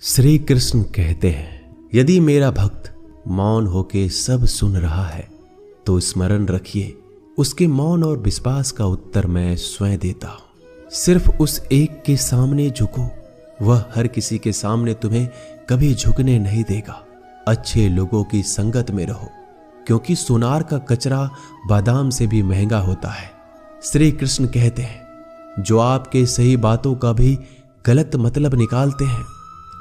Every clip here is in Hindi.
श्री कृष्ण कहते हैं, यदि मेरा भक्त मौन होके सब सुन रहा है तो स्मरण रखिए, उसके मौन और विश्वास का उत्तर मैं स्वयं देता हूं। सिर्फ उस एक के सामने झुको, वह हर किसी के सामने तुम्हें कभी झुकने नहीं देगा। अच्छे लोगों की संगत में रहो, क्योंकि सोनार का कचरा बादाम से भी महंगा होता है। श्री कृष्ण कहते हैं, जो आपके सही बातों का भी गलत मतलब निकालते हैं,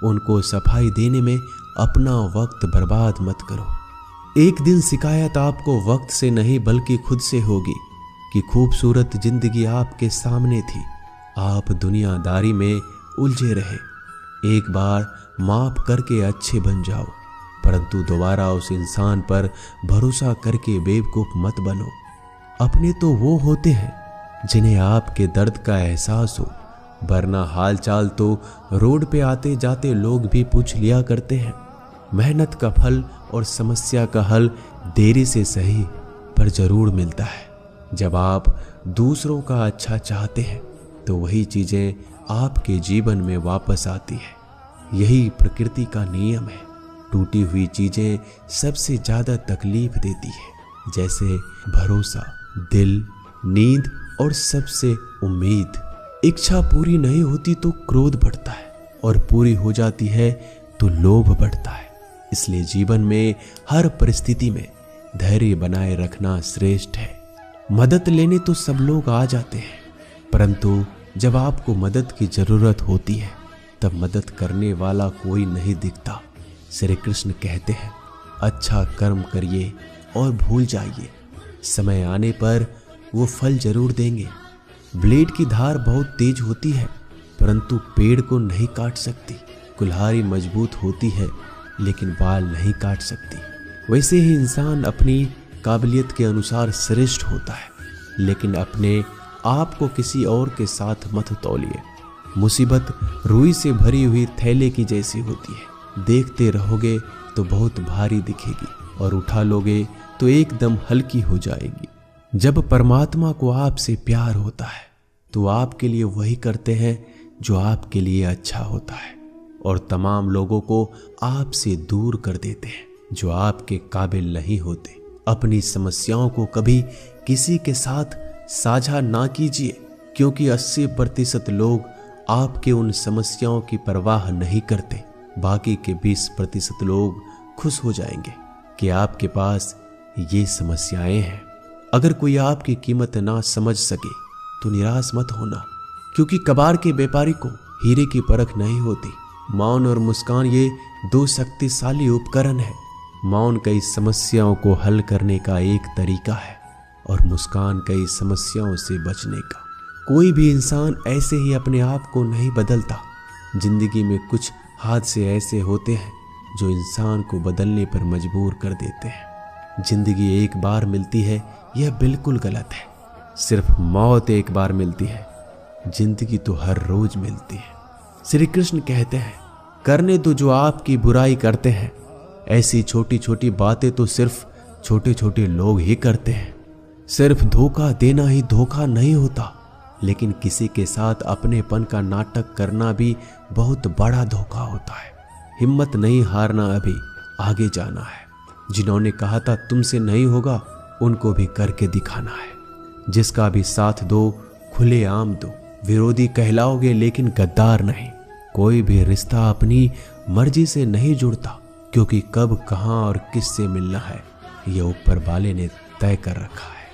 उनको सफाई देने में अपना वक्त बर्बाद मत करो। एक दिन शिकायत आपको वक्त से नहीं बल्कि खुद से होगी कि खूबसूरत जिंदगी आपके सामने थी, आप दुनियादारी में उलझे रहे। एक बार माफ करके अच्छे बन जाओ, परंतु दोबारा उस इंसान पर भरोसा करके बेवकूफ मत बनो। अपने तो वो होते हैं जिन्हें आपके दर्द का एहसास हो, वरना हालचाल तो रोड पे आते जाते लोग भी पूछ लिया करते हैं। मेहनत का फल और समस्या का हल देरी से सही पर जरूर मिलता है। जब आप दूसरों का अच्छा चाहते हैं तो वही चीजें आपके जीवन में वापस आती है। यही प्रकृति का नियम है। टूटी हुई चीजें सबसे ज्यादा तकलीफ देती है, जैसे भरोसा, दिल, नींद और सबसे उम्मीद। इच्छा पूरी नहीं होती तो क्रोध बढ़ता है, और पूरी हो जाती है तो लोभ बढ़ता है। इसलिए जीवन में हर परिस्थिति में धैर्य बनाए रखना श्रेष्ठ है। मदद लेने तो सब लोग आ जाते हैं, परंतु जब आपको मदद की जरूरत होती है तब मदद करने वाला कोई नहीं दिखता। श्री कृष्ण कहते हैं, अच्छा कर्म करिए और भूल जाइए, समय आने पर वो फल जरूर देंगे। ब्लेड की धार बहुत तेज होती है, परंतु पेड़ को नहीं काट सकती। कुल्हाड़ी मजबूत होती है, लेकिन बाल नहीं काट सकती। वैसे ही इंसान अपनी काबिलियत के अनुसार श्रेष्ठ होता है, लेकिन अपने आप को किसी और के साथ मत तौलिए। मुसीबत रुई से भरी हुई थैले की जैसी होती है, देखते रहोगे तो बहुत भारी दिखेगी और उठा लोगे तो एकदम हल्की हो जाएगी। जब परमात्मा को आपसे प्यार होता है तो आपके लिए वही करते हैं जो आपके लिए अच्छा होता है, और तमाम लोगों को आपसे दूर कर देते हैं जो आपके काबिल नहीं होते। अपनी समस्याओं को कभी किसी के साथ साझा ना कीजिए, क्योंकि 80% लोग आपके उन समस्याओं की परवाह नहीं करते। बाकी के 20% लोग खुश हो जाएंगे कि आपके पास ये समस्याएं हैं। अगर कोई आपकी कीमत ना समझ सके तो निराश मत होना, क्योंकि कबाड़ के व्यापारी को हीरे की परख नहीं होती। मौन और मुस्कान ये दो शक्तिशाली उपकरण है। मौन कई समस्याओं को हल करने का एक तरीका है, और मुस्कान कई समस्याओं से बचने का। कोई भी इंसान ऐसे ही अपने आप को नहीं बदलता। जिंदगी में कुछ हादसे ऐसे होते हैं जो इंसान को बदलने पर मजबूर कर देते हैं। जिंदगी एक बार मिलती है, यह बिल्कुल गलत है। सिर्फ मौत एक बार मिलती है, जिंदगी तो हर रोज मिलती है। श्री कृष्ण कहते हैं, करने दो जो आपकी बुराई करते हैं। ऐसी छोटी छोटी बातें तो सिर्फ छोटे छोटे लोग ही करते हैं। सिर्फ धोखा देना ही धोखा नहीं होता, लेकिन किसी के साथ अपनेपन का नाटक करना भी बहुत बड़ा धोखा होता है। हिम्मत नहीं हारना, अभी आगे जाना है। जिन्होंने कहा था तुमसे नहीं होगा, उनको भी करके दिखाना है। जिसका भी साथ दो, खुले आम दो। विरोधी कहलाओगे लेकिन गद्दार नहीं। कोई भी रिश्ता अपनी मर्जी से नहीं जुड़ता, क्योंकि कब, कहां और किससे मिलना है यह ऊपर वाले ने तय कर रखा है।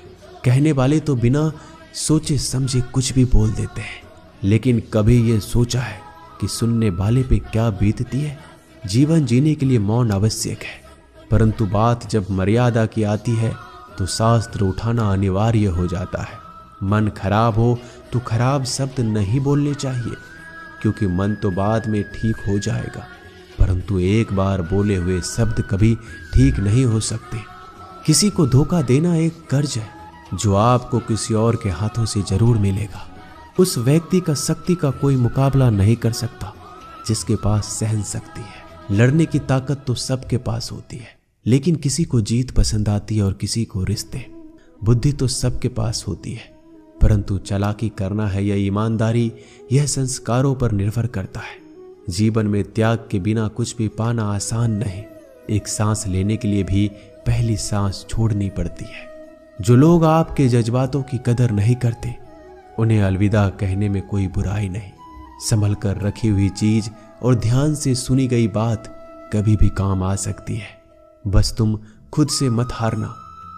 कहने वाले तो बिना सोचे समझे कुछ भी बोल देते हैं, लेकिन कभी ये सोचा है कि सुनने वाले पे क्या बीतती है? जीवन जीने के लिए मौन आवश्यक है, परंतु बात जब मर्यादा की आती है तो शास्त्र उठाना अनिवार्य हो जाता है। मन खराब हो तो खराब शब्द नहीं बोलने चाहिए, क्योंकि मन तो बाद में ठीक हो जाएगा, परंतु एक बार बोले हुए शब्द कभी ठीक नहीं हो सकते। किसी को धोखा देना एक कर्ज है जो आपको किसी और के हाथों से जरूर मिलेगा। उस व्यक्ति का शक्ति का कोई मुकाबला नहीं कर सकता जिसके पास सहन शक्ति है। लड़ने की ताकत तो सबके पास होती है, लेकिन किसी को जीत पसंद आती है और किसी को रिश्ते। बुद्धि तो सबके पास होती है, परंतु चालाकी करना है या ईमानदारी, यह संस्कारों पर निर्भर करता है। जीवन में त्याग के बिना कुछ भी पाना आसान नहीं। एक सांस लेने के लिए भी पहली सांस छोड़नी पड़ती है। जो लोग आपके जज्बातों की कदर नहीं करते, उन्हें अलविदा कहने में कोई बुराई नहीं। संभल कर रखी हुई चीज और ध्यान से सुनी गई बात कभी भी काम आ सकती है। बस तुम खुद से मत हारना,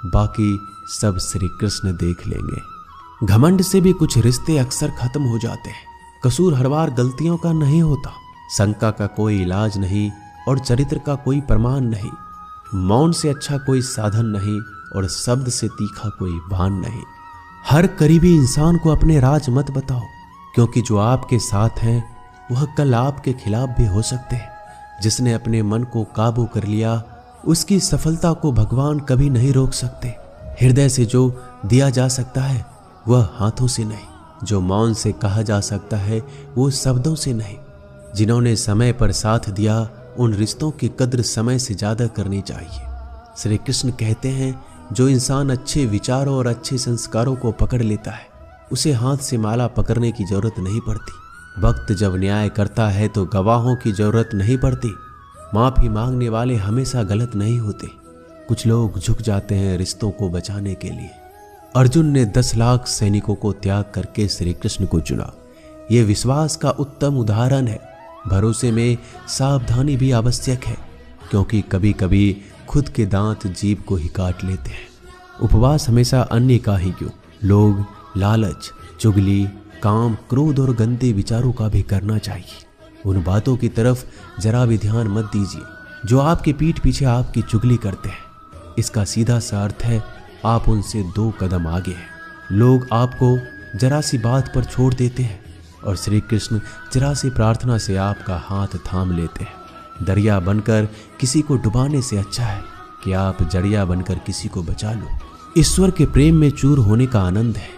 बाकी सब श्री कृष्ण देख लेंगे। घमंड से भी कुछ रिश्ते अक्सर खत्म हो जाते हैं। कसूर हर बार गलतियों का नहीं होता। शंका का कोई इलाज नहीं और चरित्र का कोई प्रमाण नहीं। मौन से अच्छा कोई साधन नहीं और शब्द से तीखा कोई बाण नहीं। हर करीबी इंसान को अपने राज मत बताओ, क्योंकि जो आपके साथ हैं वह कल आपके खिलाफ भी हो सकते हैं। जिसने अपने मन को काबू कर लिया, उसकी सफलता को भगवान कभी नहीं रोक सकते। हृदय से जो दिया जा सकता है वह हाथों से नहीं। जो मौन से कहा जा सकता है वो शब्दों से नहीं। जिन्होंने समय पर साथ दिया, उन रिश्तों की कद्र समय से ज्यादा करनी चाहिए। श्री कृष्ण कहते हैं, जो इंसान अच्छे विचारों और अच्छे संस्कारों को पकड़ लेता है, उसे हाथ से माला पकड़ने की जरूरत नहीं पड़ती। वक्त जब न्याय करता है तो गवाहों की जरूरत नहीं पड़ती। माफी मांगने वाले हमेशा गलत नहीं होते। कुछ लोग झुक जाते हैं रिश्तों को बचाने के लिए। अर्जुन ने 10 लाख सैनिकों को त्याग करके श्री कृष्ण को चुना। यह विश्वास का उत्तम उदाहरण है। भरोसे में सावधानी भी आवश्यक है, क्योंकि कभी कभी खुद के दांत जीभ को ही काट लेते हैं। उपवास हमेशा अन्य का ही क्यों, लोग लालच, चुगली, काम, क्रोध और गंदे विचारों का भी करना चाहिए। उन बातों की तरफ जरा भी ध्यान मत दीजिए जो आपके पीठ पीछे आपकी चुगली करते हैं। इसका सीधा सा अर्थ है आप उनसे 2 कदम आगे हैं। लोग आपको जरा सी बात पर छोड़ देते हैं और श्री कृष्ण जरा सी प्रार्थना से आपका हाथ थाम लेते हैं। दरिया बनकर किसी को डुबाने से अच्छा है कि आप जड़िया बनकर किसी को बचा लो। ईश्वर के प्रेम में चूर होने का आनंद है,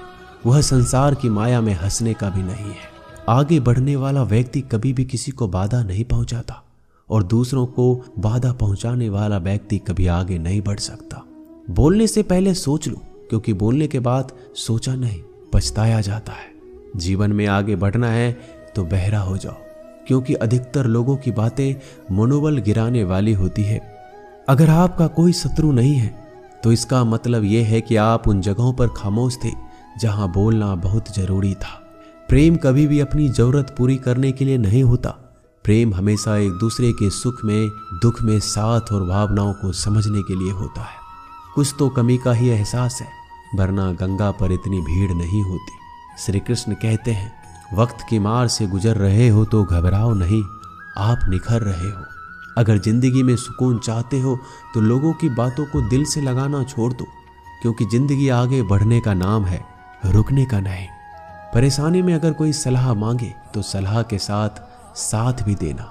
वह संसार की माया में हंसने का भी नहीं है। आगे बढ़ने वाला व्यक्ति कभी भी किसी को बाधा नहीं पहुंचाता और दूसरों को बाधा पहुंचाने वाला व्यक्ति कभी आगे नहीं बढ़ सकता। बोलने से पहले सोच लो, क्योंकि बोलने के बाद सोचा नहीं पछताया जाता है। जीवन में आगे बढ़ना है तो बहरा हो जाओ, क्योंकि अधिकतर लोगों की बातें मनोबल गिराने वाली होती है। अगर आपका कोई शत्रु नहीं है तो इसका मतलब यह है कि आप उन जगहों पर खामोश थे जहां बोलना बहुत जरूरी था। प्रेम कभी भी अपनी जरूरत पूरी करने के लिए नहीं होता। प्रेम हमेशा एक दूसरे के सुख में, दुख में साथ और भावनाओं को समझने के लिए होता है। कुछ तो कमी का ही एहसास है, वरना गंगा पर इतनी भीड़ नहीं होती। श्री कृष्ण कहते हैं, वक्त की मार से गुजर रहे हो तो घबराओ नहीं, आप निखर रहे हो। अगर जिंदगी में सुकून चाहते हो तो लोगों की बातों को दिल से लगाना छोड़ दो, क्योंकि जिंदगी आगे बढ़ने का नाम है, रुकने का नहीं। परेशानी में अगर कोई सलाह मांगे तो सलाह के साथ भी देना,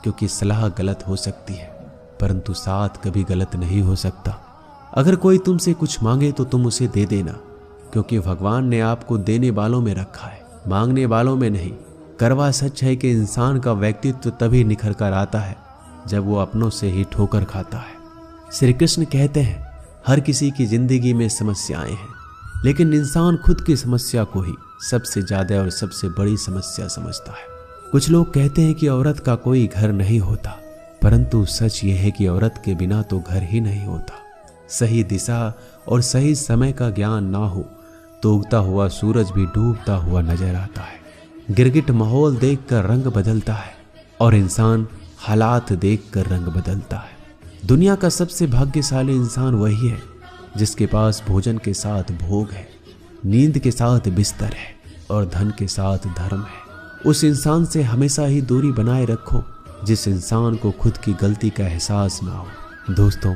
क्योंकि सलाह गलत हो सकती है परंतु साथ कभी गलत नहीं हो सकता। अगर कोई तुमसे कुछ मांगे तो तुम उसे दे देना, क्योंकि भगवान ने आपको देने वालों में रखा है, मांगने वालों में नहीं। करवा सच है कि इंसान का व्यक्तित्व तभी निखर कर आता है जब वो अपनों से ही ठोकर खाता है। श्री कृष्ण कहते हैं, हर किसी की जिंदगी में समस्याएं हैं, लेकिन इंसान खुद की समस्या को ही सबसे ज्यादा और सबसे बड़ी समस्या समझता है। कुछ लोग कहते हैं कि औरत का कोई घर नहीं होता, परंतु सच यह है कि औरत के बिना तो घर ही नहीं होता। सही दिशा और सही समय का ज्ञान ना हो तो उगता हुआ सूरज भी डूबता हुआ नजर आता है। गिरगिट माहौल देखकर रंग बदलता है और इंसान हालात देखकर रंग बदलता है। दुनिया का सबसे भाग्यशाली इंसान वही है जिसके पास भोजन के साथ भोग है, नींद के साथ बिस्तर है और धन के साथ धर्म है। उस इंसान से हमेशा ही दूरी बनाए रखो जिस इंसान को खुद की गलती का एहसास ना हो। दोस्तों,